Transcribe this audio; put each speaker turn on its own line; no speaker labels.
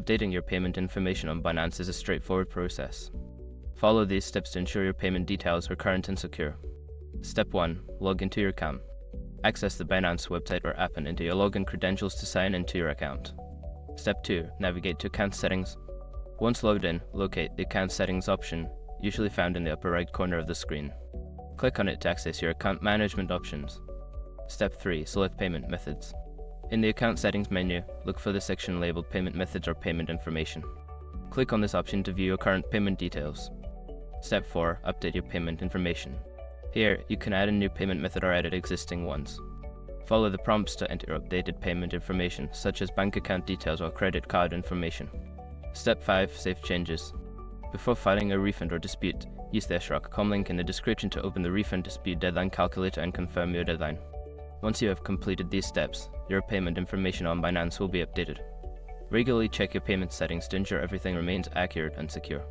Updating your payment information on Binance is a straightforward process. Follow these steps to ensure your payment details are current and secure. Step 1. Log into your account. Access the Binance website or app and enter your login credentials to sign into your account. Step 2. Navigate to Account Settings. Once logged in, locate the Account Settings option, usually found in the upper right corner of the screen. Click on it to access your account management options. Step 3. Select Payment Methods. In the Account Settings menu, look for the section labeled Payment Methods or Payment Information. Click on this option to view your current payment details. Step 4. Update your payment information. Here, you can add a new payment method or edit existing ones. Follow the prompts to enter updated payment information, such as bank account details or credit card information. Step 5. Save changes. Before filing a refund or dispute, use the *com link in the description to open the refund dispute deadline calculator and confirm your deadline. Once you have completed these steps, your payment information on Binance will be updated. Regularly check your payment settings to ensure everything remains accurate and secure.